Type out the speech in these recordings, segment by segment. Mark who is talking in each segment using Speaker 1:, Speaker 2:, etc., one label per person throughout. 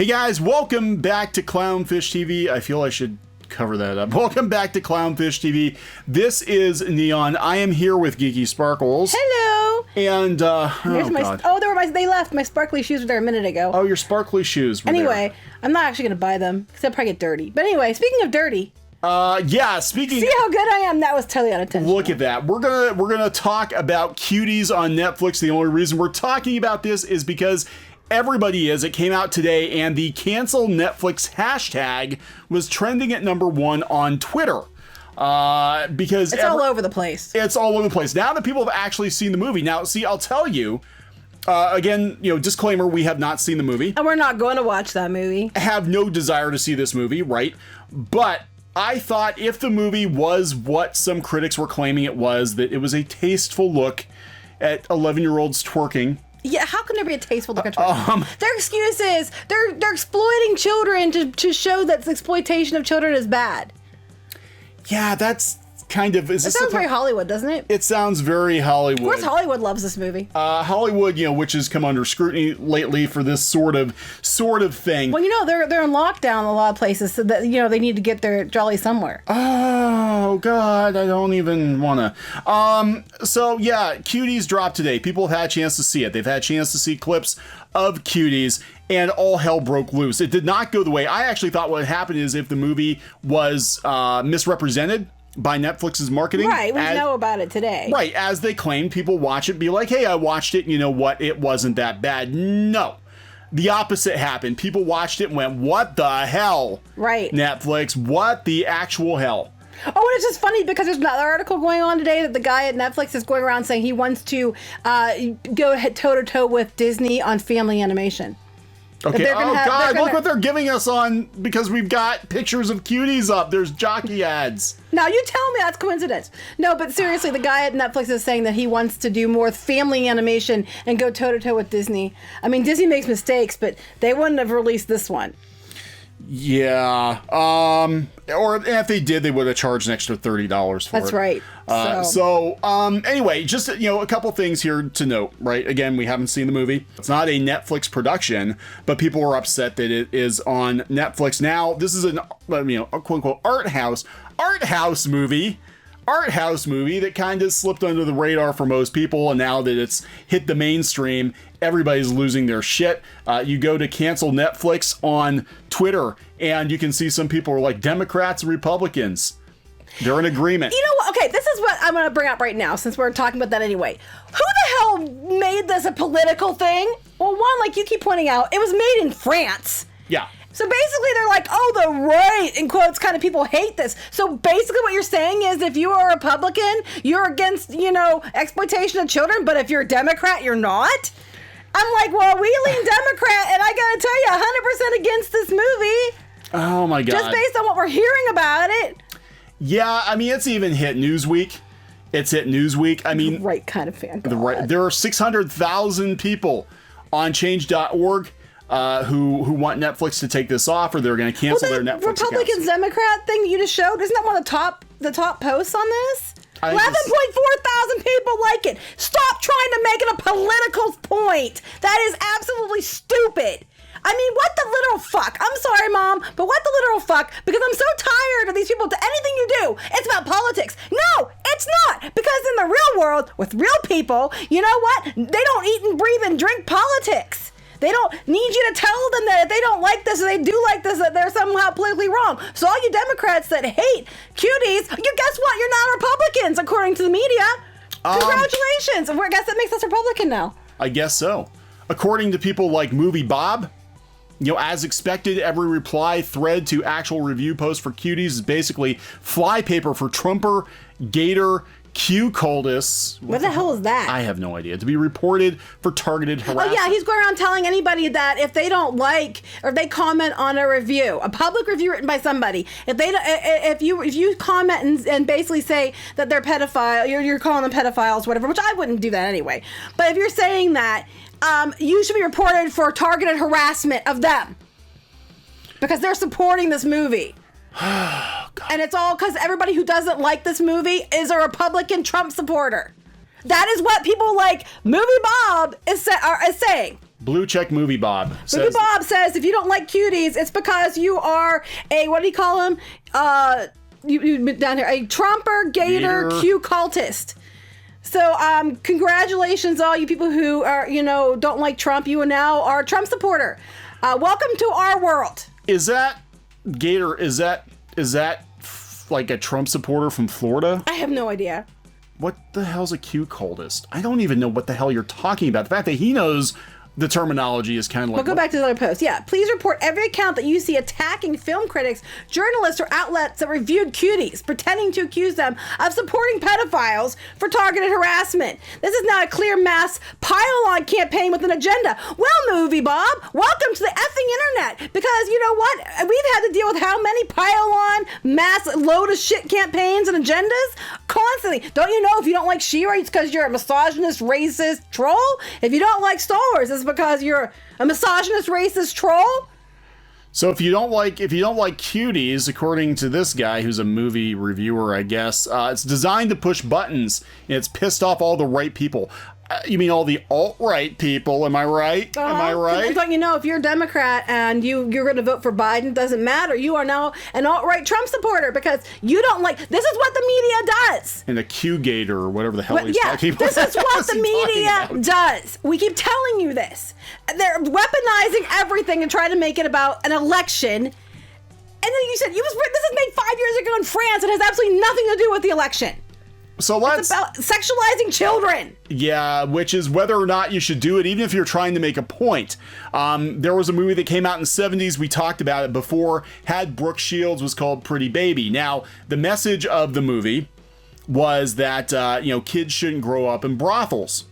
Speaker 1: Hey guys, welcome back to Clownfish TV. I feel I should cover that up. Welcome back to Clownfish TV. This is Kneon. I am here with Geeky Sparkles.
Speaker 2: Hello.
Speaker 1: And
Speaker 2: they left. My sparkly shoes were there a minute ago.
Speaker 1: Oh, your sparkly shoes were
Speaker 2: anyway,
Speaker 1: there.
Speaker 2: I'm not actually gonna buy them because they'll probably get dirty. But anyway, speaking of dirty.
Speaker 1: Speaking.
Speaker 2: See how good I am? That was totally unintentional.
Speaker 1: Look at that. We're gonna talk about Cuties on Netflix. The only reason we're talking about this is because it came out today, and the cancel Netflix hashtag was trending at #1 on Twitter. Because
Speaker 2: it's all over the place.
Speaker 1: It's all over the place. Now that people have actually seen the movie. Now, see, I'll tell you, again, disclaimer, we have not seen the movie.
Speaker 2: And we're not going to watch that movie.
Speaker 1: Have no desire to see this movie, right? But I thought if the movie was what some critics were claiming it was, that it was a tasteful look at 11-year-olds twerking.
Speaker 2: Yeah, how can there be a tasteful look at children? Their excuse is they're exploiting children to show that exploitation of children is bad.
Speaker 1: Yeah, that's kind of...
Speaker 2: It sounds very Hollywood, doesn't it?
Speaker 1: It sounds very Hollywood.
Speaker 2: Of course, Hollywood loves this movie.
Speaker 1: Hollywood, which has come under scrutiny lately for this sort of thing.
Speaker 2: Well, they're in lockdown in a lot of places, so that they need to get their jolly somewhere.
Speaker 1: Oh God, I don't even want to. So yeah, Cuties dropped today. People have had a chance to see it. They've had a chance to see clips of Cuties, and all hell broke loose. It did not go the way I actually thought. What happened is if the movie was misrepresented by Netflix's marketing.
Speaker 2: Right, we know about it today.
Speaker 1: Right, as they claim, people watch it, be like, hey, I watched it, and you know what, it wasn't that bad. No. The opposite happened. People watched it and went, what the hell?
Speaker 2: Right.
Speaker 1: Netflix, what the actual hell?
Speaker 2: Oh, and it's just funny because there's another article going on today that the guy at Netflix is going around saying he wants to go toe-to-toe with Disney on family animation.
Speaker 1: Okay, God, look what they're giving us on, because we've got pictures of Cuties up. There's jockey ads.
Speaker 2: Now, you tell me that's coincidence. No, but seriously, the guy at Netflix is saying that he wants to do more family animation and go toe-to-toe with Disney. I mean, Disney makes mistakes, but they wouldn't have released this one.
Speaker 1: Yeah. Or if they did, they would have charged an extra $30 for it.
Speaker 2: That's right.
Speaker 1: Anyway, just, a couple things here to note, right? Again, we haven't seen the movie. It's not a Netflix production, but people are upset that it is on Netflix. Now, this is a quote-unquote art house movie that kind of slipped under the radar for most people, and now that it's hit the mainstream, everybody's losing their shit. You go to cancel Netflix on Twitter, and you can see some people are like Democrats and Republicans. They're in agreement.
Speaker 2: You know what? Okay, this is what I'm going to bring up right now, since we're talking about that anyway. Who the hell made this a political thing? Well, one, like you keep pointing out, it was made in France.
Speaker 1: Yeah.
Speaker 2: So basically they're like, oh, the right, in quotes, kind of people hate this. So basically what you're saying is if you are a Republican, you're against, exploitation of children, but if you're a Democrat, you're not? I'm like, well, we lean Democrat, and I gotta tell you, 100% against this movie.
Speaker 1: Oh my God.
Speaker 2: Just based on what we're hearing about it.
Speaker 1: Yeah, I mean, it's even hit Newsweek. I mean,
Speaker 2: the right kind of fan.
Speaker 1: There are 600,000 people on change.org who want Netflix to take this off, or they're going to cancel their Netflix
Speaker 2: Republicans
Speaker 1: accounts.
Speaker 2: Democrat thing that you just showed, isn't that one of the top posts on this? 11.4 thousand people like it. Stop trying to make it a political point. That is absolutely stupid. I mean, what the literal fuck? I'm sorry, Mom, but what the literal fuck? Because I'm so tired of these people. Anything you do, it's about politics. No, it's not. Because in the real world, with real people, you know what? They don't eat and breathe and drink politics. They don't need you to tell them that if they don't like this or they do like this, that they're somehow politically wrong. So all you Democrats that hate Cuties, guess what? You're not Republicans, according to the media. Congratulations. I guess that makes us Republican now.
Speaker 1: I guess so. According to people like Movie Bob, as expected, every reply thread to actual review posts for Cuties is basically flypaper for Trumper, Gator, Q-Coldus.
Speaker 2: What the hell is that?
Speaker 1: I have no idea. To be reported for targeted harassment.
Speaker 2: Oh yeah, he's going around telling anybody that if they don't like or if they comment on a review, a public review written by somebody, if you comment and basically say that they're pedophile, you're calling them pedophiles, whatever, which I wouldn't do that anyway. But if you're saying that, you should be reported for targeted harassment of them because they're supporting this movie. And it's all because everybody who doesn't like this movie is a Republican Trump supporter. That is what people like Movie Bob is saying.
Speaker 1: Blue check movie Bob says,
Speaker 2: Bob says if you don't like Cuties, it's because you are a, what do you call him? You down here, a Trumper Gator Q cultist. So congratulations all you people who are, don't like Trump. You now are a Trump supporter. Welcome to our world.
Speaker 1: Is that Gator, is that like a Trump supporter from Florida?
Speaker 2: I have no idea.
Speaker 1: What the hell's a Q cultist? I don't even know what the hell you're talking about. The fact that he knows the terminology is kind of like...
Speaker 2: We'll go back to the other post. Yeah, please report every account that you see attacking film critics, journalists, or outlets that reviewed Cuties, pretending to accuse them of supporting pedophiles for targeted harassment. This is not a clear mass pile-on campaign with an agenda. Well, Movie Bob, welcome to the effing internet. Because you know what? We've had to deal with how many pile-on mass load of shit campaigns and agendas? Constantly. Don't you know if you don't like She-Ra, it's because you're a misogynist, racist troll? If you don't like Star Wars, it's because you're a misogynist, racist troll?
Speaker 1: So if you don't like Cuties, according to this guy who's a movie reviewer, I guess, it's designed to push buttons and it's pissed off all the right people. You mean all the alt-right people, am I right? Am I right?
Speaker 2: Don't you know, if you're a Democrat and you're going to vote for Biden, doesn't matter. You are now an alt-right Trump supporter because you don't like... This is what the media does.
Speaker 1: And a Q-gator or whatever the hell he's talking about.
Speaker 2: This is what the media does. We keep telling you this. They're weaponizing everything and trying to make it about an election. And then you said, this is made 5 years ago in France. It has absolutely nothing to do with the election.
Speaker 1: So
Speaker 2: it's about sexualizing children.
Speaker 1: Yeah, which is whether or not you should do it, even if you're trying to make a point. There was a movie that came out in the 70s. We talked about it before. Had Brooke Shields, was called Pretty Baby. Now, the message of the movie was that kids shouldn't grow up in brothels,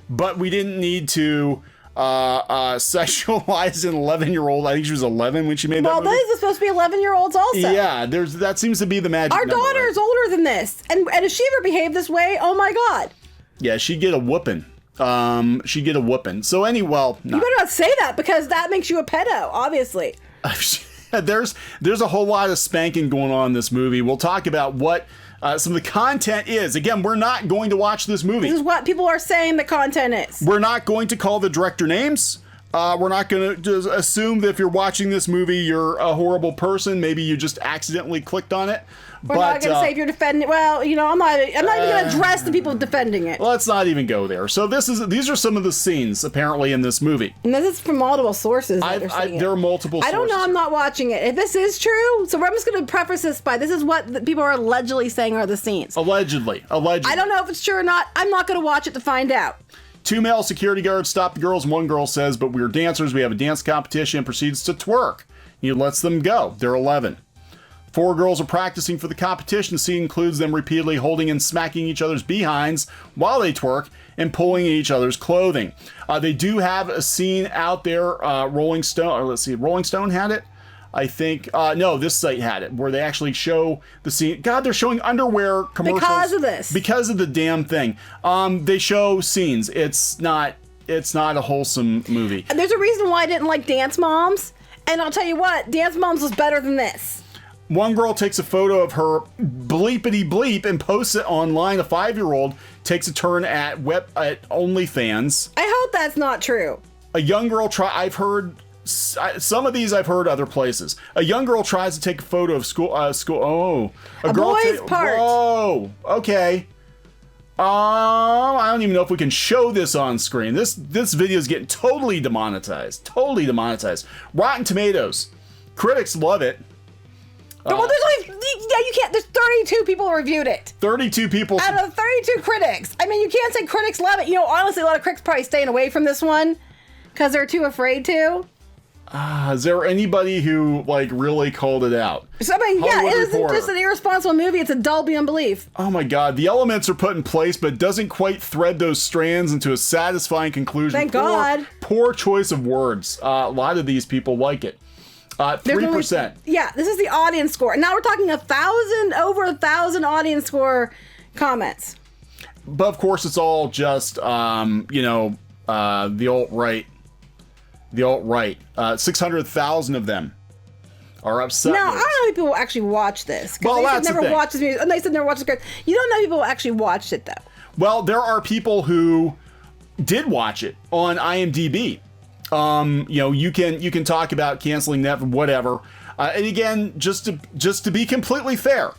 Speaker 1: but we didn't need to sexualize an 11-year-old. I think she was 11 when she made that movie.
Speaker 2: Well, these are supposed to be 11-year-olds also.
Speaker 1: Yeah, that seems to be the magic
Speaker 2: Our
Speaker 1: number,
Speaker 2: daughter is older than this. And if she ever behaved this way, oh my God.
Speaker 1: Yeah, she'd get a whooping. So anyway, well...
Speaker 2: You better not say that because that makes you a pedo, obviously.
Speaker 1: There's a whole lot of spanking going on in this movie. We'll talk about what... some of the content is. Again, we're not going to watch this movie.
Speaker 2: This is what people are saying the content is.
Speaker 1: We're not going to call the director names. We're not going to just assume that if you're watching this movie, you're a horrible person. Maybe you just accidentally clicked on it.
Speaker 2: We're not going to say if you're defending it. Well, I'm not even going to address the people defending it.
Speaker 1: Let's not even go there. So these are some of the scenes apparently in this movie.
Speaker 2: And this is from multiple sources.
Speaker 1: There are multiple sources.
Speaker 2: I don't know. I'm not watching it. If this is true, so I'm just going to preface this by this is what the people are allegedly saying are the scenes.
Speaker 1: Allegedly.
Speaker 2: I don't know if it's true or not. I'm not going to watch it to find out.
Speaker 1: 2 male security guards stop the girls. One girl says, "But we're dancers. We have a dance competition," and proceeds to twerk. He lets them go. They're 11. 4 girls are practicing for the competition. The scene includes them repeatedly holding and smacking each other's behinds while they twerk and pulling at each other's clothing. They do have a scene out there. Rolling Stone had it. I think, no, this site had it, where they actually show the scene. God, they're showing underwear commercials.
Speaker 2: Because of this.
Speaker 1: Because of the damn thing. They show scenes. It's not a wholesome movie.
Speaker 2: And there's a reason why I didn't like Dance Moms. And I'll tell you what, Dance Moms was better than this.
Speaker 1: One girl takes a photo of her bleepity bleep and posts it online. A 5-year-old takes a turn at OnlyFans.
Speaker 2: I hope that's not true.
Speaker 1: A young girl I've heard some of these. I've heard other places. A young girl tries to take a photo of school. A
Speaker 2: boy's part.
Speaker 1: Whoa. Okay. I don't even know if we can show this on screen. This video is getting totally demonetized. Totally demonetized. Rotten Tomatoes. Critics love it.
Speaker 2: Well, there's only, you can't, there's 32 people who reviewed it.
Speaker 1: 32 people.
Speaker 2: Out of 32 critics. I mean, you can't say critics love it. Honestly, a lot of critics probably staying away from this one because they're too afraid to.
Speaker 1: Is there anybody who, really called it out?
Speaker 2: So, it isn't just an irresponsible movie. It's a dull beyond belief.
Speaker 1: Oh, my God. The elements are put in place, but doesn't quite thread those strands into a satisfying conclusion.
Speaker 2: Thank God.
Speaker 1: Poor choice of words. A lot of these people like it. 3%.
Speaker 2: This is the audience score. Now we're talking over 1,000 audience score comments.
Speaker 1: But of course, it's all just, the alt-right. The alt-right. 600,000 of them are upset.
Speaker 2: Now, I don't know if people actually watch this.
Speaker 1: Well,
Speaker 2: that's the thing. Watch this music. And they said never watched this. You don't know if people actually watched it, though.
Speaker 1: Well, there are people who did watch it on IMDb. You can talk about canceling that, whatever. And again, just to be completely fair,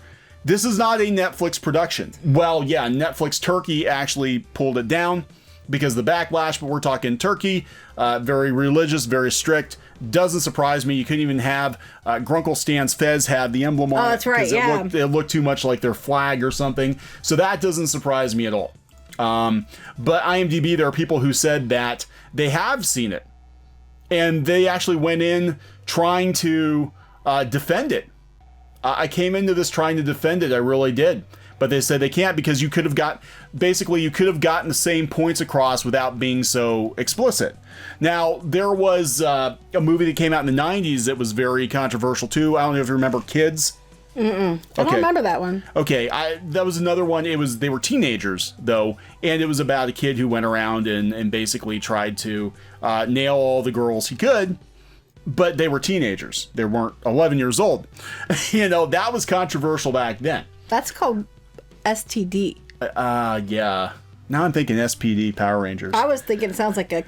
Speaker 1: this is not a Netflix production. Well, yeah, Netflix Turkey actually pulled it down because of the backlash, but we're talking Turkey, very religious, very strict. Doesn't surprise me. You couldn't even have Grunkle Stan's Fez have the emblem on it.
Speaker 2: Oh, that's right, yeah.
Speaker 1: It looked too much like their flag or something. So that doesn't surprise me at all. But IMDb, there are people who said that they have seen it. And they actually went in trying to defend it. I came into this trying to defend it. I really did. But they said they can't because you could have gotten the same points across without being so explicit. Now, there was a movie that came out in the 90s that was very controversial too. I don't know if you remember Kids.
Speaker 2: I don't remember that one.
Speaker 1: Okay, that was another one. They were teenagers though, and it was about a kid who went around and basically tried to nail all the girls he could, but they were teenagers. They weren't 11 years old. That was controversial back then.
Speaker 2: That's called STD.
Speaker 1: Yeah. Now I'm thinking SPD, Power Rangers.
Speaker 2: I was thinking it sounds like a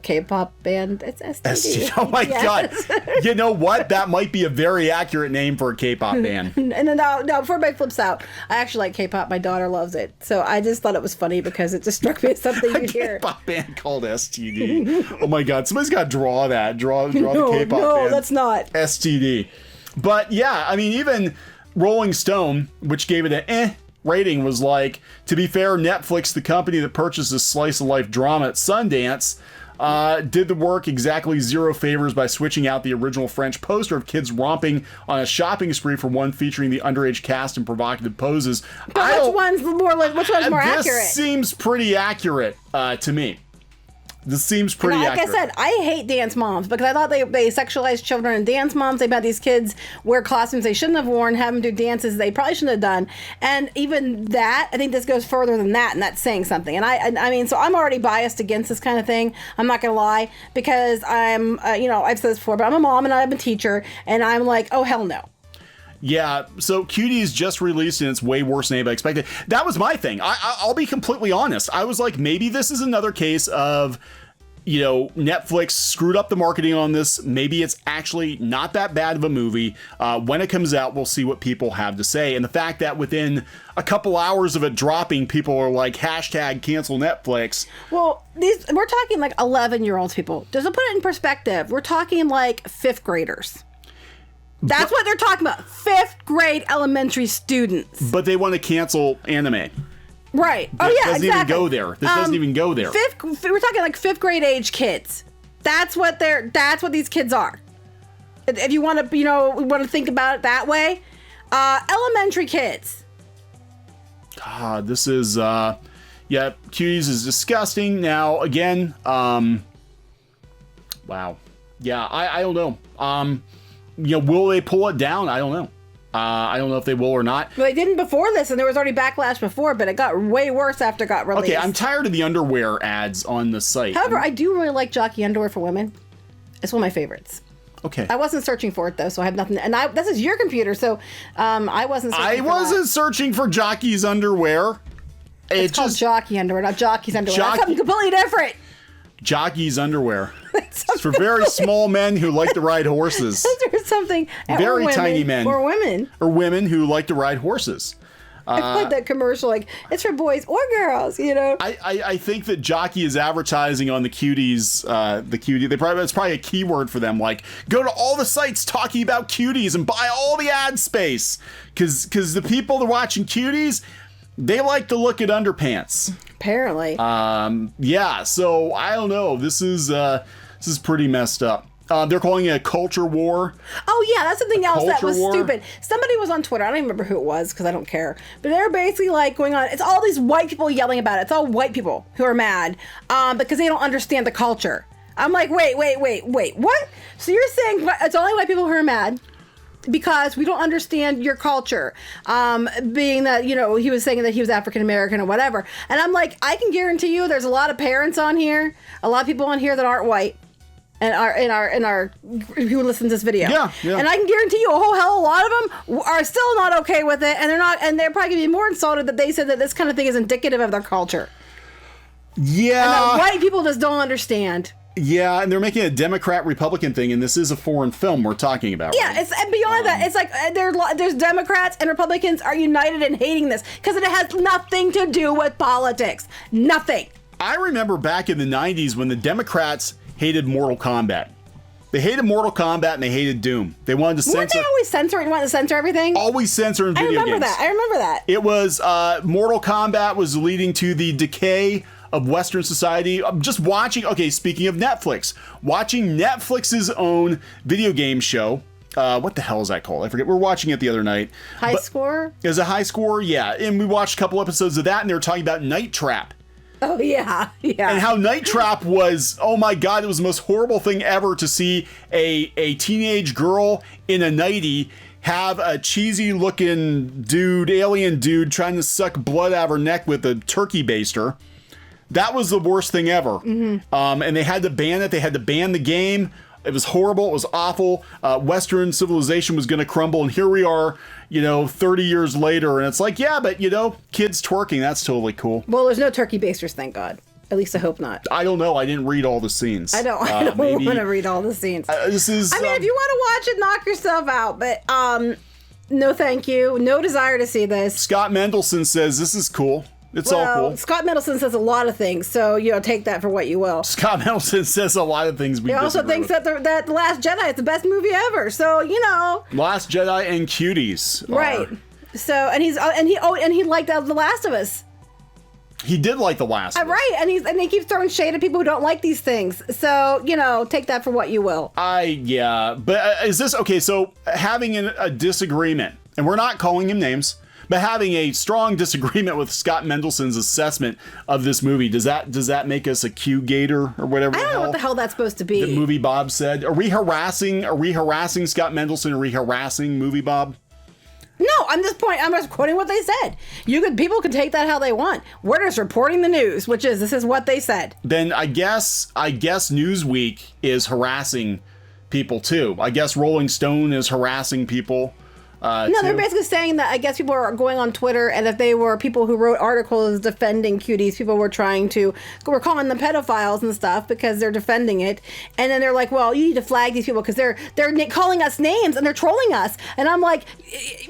Speaker 2: K-pop band. It's STD.
Speaker 1: Oh my God. You know what? That might be a very accurate name for a K-pop band.
Speaker 2: No, before everybody flips out, I actually like K-pop. My daughter loves it. So I just thought it was funny because it just struck me as something you'd hear.
Speaker 1: A K-pop band called STD. Oh my God. Somebody's got to draw that. Draw the K-pop band.
Speaker 2: No, that's not.
Speaker 1: STD. But yeah, I mean, even Rolling Stone, which gave it an rating, was like, to be fair, Netflix, the company that purchased this slice of life drama at Sundance, did the work exactly zero favors by switching out the original French poster of kids romping on a shopping spree for one featuring the underage cast in provocative poses.
Speaker 2: But which one's more accurate?
Speaker 1: This seems pretty accurate to me. This seems pretty accurate.
Speaker 2: Like I said, I hate dance moms because I thought they sexualized children and dance moms. They had these kids wear costumes they shouldn't have worn, have them do dances they probably shouldn't have done. And even that, I think this goes further than that, and that's saying something. And I mean, so I'm already biased against this kind of thing. I'm not going to lie because I'm, I've said this before, but I'm a mom and I'm a teacher, and I'm like, oh, hell no.
Speaker 1: Yeah, so Cuties just released and it's way worse than anybody expected. That was my thing. I'll be completely honest. I was like, maybe this is another case of, Netflix screwed up the marketing on this. Maybe it's actually not that bad of a movie. When it comes out, we'll see what people have to say. And the fact that within a couple hours of it dropping, people are like, hashtag cancel Netflix.
Speaker 2: Well, we're talking like 11-year-olds, people. Just to put it in perspective, we're talking like 5th graders. That's what they're talking about. 5th grade elementary students.
Speaker 1: But they want to cancel anime.
Speaker 2: Right.
Speaker 1: Oh, yeah, exactly. Even go there. This doesn't even go there.
Speaker 2: We're talking like 5th grade age kids. That's what these kids are. If you want to, think about it that way. Elementary kids.
Speaker 1: God, this is, Cuties is disgusting. Now, again, wow. Yeah, I don't know. Will they pull it down? I don't know. I don't know if they will or not.
Speaker 2: Well, they didn't before this, and there was already backlash before, but it got way worse after it got released.
Speaker 1: Okay, I'm tired of the underwear ads on the site.
Speaker 2: However, I do really like jockey underwear for women. It's one of my favorites.
Speaker 1: Okay.
Speaker 2: I wasn't searching for it, though, so I have nothing. And this is your computer, so I wasn't
Speaker 1: searching for jockey's underwear.
Speaker 2: It's called jockey underwear, not jockey's underwear. That's something completely different.
Speaker 1: Jockey's underwear. It's for very small men who like to ride horses.
Speaker 2: There's something.
Speaker 1: Very tiny men.
Speaker 2: Or women.
Speaker 1: Or women who like to ride horses.
Speaker 2: I like that commercial, like, it's for boys or girls,
Speaker 1: I think that Jockey is advertising on the Cuties, it's probably a keyword for them, like, go to all the sites talking about Cuties and buy all the ad space. Because the people that are watching Cuties, they like to look at underpants.
Speaker 2: Apparently.
Speaker 1: Yeah, so I don't know. This is pretty messed up. They're calling it a culture war.
Speaker 2: Oh, yeah, that's something else that was stupid. Somebody was on Twitter. I don't even remember who it was because I don't care. But they're basically like going on. It's all these white people yelling about it. It's all white people who are mad because they don't understand the culture. I'm like, wait, what? So you're saying it's only white people who are mad? Because we don't understand your culture, being that, he was saying that he was African-American or whatever. And I'm like, I can guarantee you there's a lot of parents on here, a lot of people on here that aren't white and are who listen to this video.
Speaker 1: Yeah.
Speaker 2: And I can guarantee you a whole hell of a lot of them are still not okay with it. And they're probably gonna be more insulted that they said that this kind of thing is indicative of their culture.
Speaker 1: Yeah.
Speaker 2: And that white people just don't understand.
Speaker 1: Yeah, and they're making a Democrat-Republican thing, and this is a foreign film we're talking about.
Speaker 2: Yeah,
Speaker 1: right?
Speaker 2: and beyond that, it's like there's Democrats and Republicans are united in hating this because it has nothing to do with politics. Nothing.
Speaker 1: I remember back in the 90s when the Democrats hated Mortal Kombat. They hated Mortal Kombat and they hated Doom. They wanted to censor.
Speaker 2: Weren't they always censoring? Wanted to censor everything?
Speaker 1: Always censoring video games.
Speaker 2: I remember that.
Speaker 1: It was Mortal Kombat was leading to the decay of Western society. I'm just watching, okay, speaking of Netflix, watching Netflix's own video game show. What the hell is that called? I forget. We were watching it the other night.
Speaker 2: High Score?
Speaker 1: Is a High Score? Yeah. And we watched a couple episodes of that, and they were talking about Night Trap.
Speaker 2: Oh, yeah. Yeah.
Speaker 1: And how Night Trap was, oh my God, it was the most horrible thing ever to see a teenage girl in a nightie have a cheesy looking dude, alien dude, trying to suck blood out of her neck with a turkey baster. That was the worst thing ever. Mm-hmm. And they had to ban it. They had to ban the game. It was horrible. It was awful. Western civilization was going to crumble. And here we are, 30 years later. And it's like, yeah, but, kids twerking, that's totally cool.
Speaker 2: Well, there's no turkey basters, thank God. At least I hope not.
Speaker 1: I don't know. I didn't read all the scenes.
Speaker 2: I don't want to read all the scenes.
Speaker 1: This is.
Speaker 2: I mean, if you want to watch it, knock yourself out. But no, thank you. No desire to see this.
Speaker 1: Scott Mendelson says this is cool. It's all cool.
Speaker 2: Scott Mendelson says a lot of things, so take that for what you will.
Speaker 1: Scott Mendelson says a lot of things. He
Speaker 2: also thinks that The Last Jedi is the best movie ever. So
Speaker 1: Last Jedi and Cuties.
Speaker 2: Right. So and he liked The Last of Us.
Speaker 1: He did like The Last of Us.
Speaker 2: Right, and he keeps throwing shade at people who don't like these things. So take that for what you will.
Speaker 1: But is this okay? So having a disagreement, and we're not calling him names. But having a strong disagreement with Scott Mendelson's assessment of this movie, does that make us a Q-gator or whatever?
Speaker 2: I don't know what the hell that's supposed to be.
Speaker 1: The movie Bob said. Are we harassing Scott Mendelson? Are we harassing movie Bob?
Speaker 2: No, I'm just quoting what they said. People can take that how they want. We're just reporting the news, which is this is what they said.
Speaker 1: Then I guess Newsweek is harassing people too. I guess Rolling Stone is harassing people.
Speaker 2: They're basically saying that I guess people are going on Twitter, and if they were people who wrote articles defending Cuties, people were calling them pedophiles and stuff because they're defending it. And then they're like, well, you need to flag these people because they're calling us names and they're trolling us. And I'm like,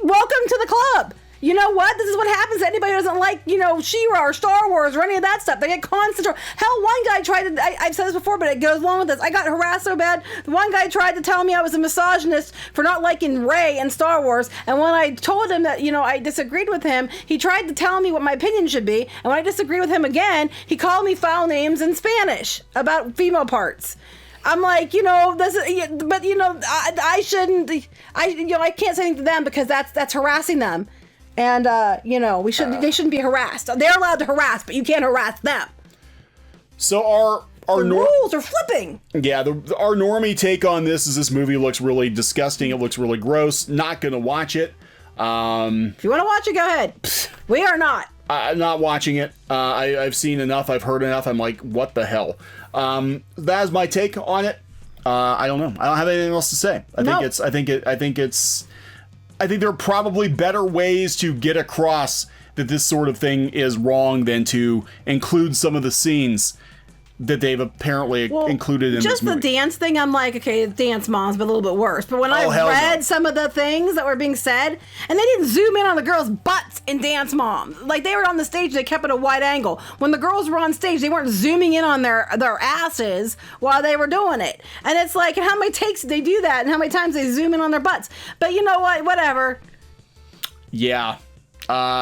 Speaker 2: welcome to the club. You know what? This is what happens to anybody who doesn't like, She-Ra or Star Wars or any of that stuff. They get constant. Hell, one guy tried to, I've said this before, but it goes along with this. I got harassed so bad. The one guy tried to tell me I was a misogynist for not liking Rey and Star Wars. And when I told him that, I disagreed with him, he tried to tell me what my opinion should be. And when I disagreed with him again, he called me foul names in Spanish about female parts. I'm like, I shouldn't, I can't say anything to them because that's harassing them. And, they shouldn't be harassed. They're allowed to harass, but you can't harass them.
Speaker 1: So the
Speaker 2: rules are flipping.
Speaker 1: Yeah, our normie take on this is this movie looks really disgusting. It looks really gross. Not going to watch it.
Speaker 2: If you want to watch it, go ahead. We are not.
Speaker 1: I'm not watching it. I've seen enough. I've heard enough. I'm like, what the hell? That's my take on it. I don't know. I don't have anything else to say. I think there are probably better ways to get across that this sort of thing is wrong than to include some of the scenes that they've apparently included in this movie.
Speaker 2: Just the dance thing, I'm like, okay, dance mom's but a little bit worse. But when I read some of the things that were being said, and they didn't zoom in on the girls' butts in Dance Mom. Like, they were on the stage, they kept it a wide angle. When the girls were on stage, they weren't zooming in on their asses while they were doing it. And it's like, how many takes did they do that? And how many times they zoom in on their butts? But you know what? Whatever.
Speaker 1: Yeah.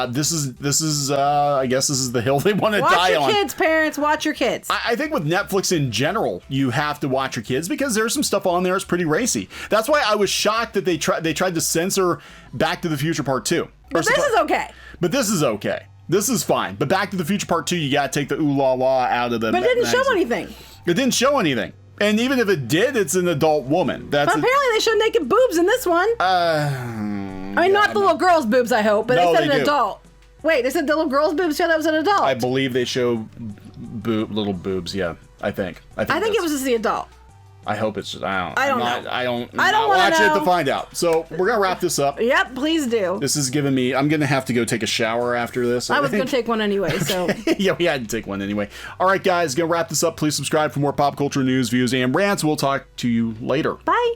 Speaker 1: This is I guess this is the hill they want to die on.
Speaker 2: Watch your kids, parents. Watch your kids.
Speaker 1: I think with Netflix in general, you have to watch your kids because there's some stuff on there that's pretty racy. That's why I was shocked that they tried to censor Back to the Future Part 2.
Speaker 2: But this is okay.
Speaker 1: But this is okay. This is fine. But Back to the Future Part 2, you gotta take the ooh la la out of the.
Speaker 2: But it didn't show anything.
Speaker 1: It didn't show anything. And even if it did, it's an adult woman. But
Speaker 2: apparently they show naked boobs in this one. Not the little girl's boobs, I hope, but they said an adult. Wait, they said the little girl's boobs show that was an adult.
Speaker 1: I believe they show little boobs, yeah, I think.
Speaker 2: I think it was just the adult.
Speaker 1: I hope it's just,
Speaker 2: I don't know.
Speaker 1: I don't
Speaker 2: wanna
Speaker 1: watch it
Speaker 2: know.
Speaker 1: to find out. So we're gonna wrap this up.
Speaker 2: Yep, please do.
Speaker 1: This is giving me, I'm gonna have to go take a shower after this.
Speaker 2: I was gonna take one anyway, so.
Speaker 1: Yeah, we had to take one anyway. All right, guys, gonna wrap this up. Please subscribe for more pop culture news, views, and rants. We'll talk to you later.
Speaker 2: Bye.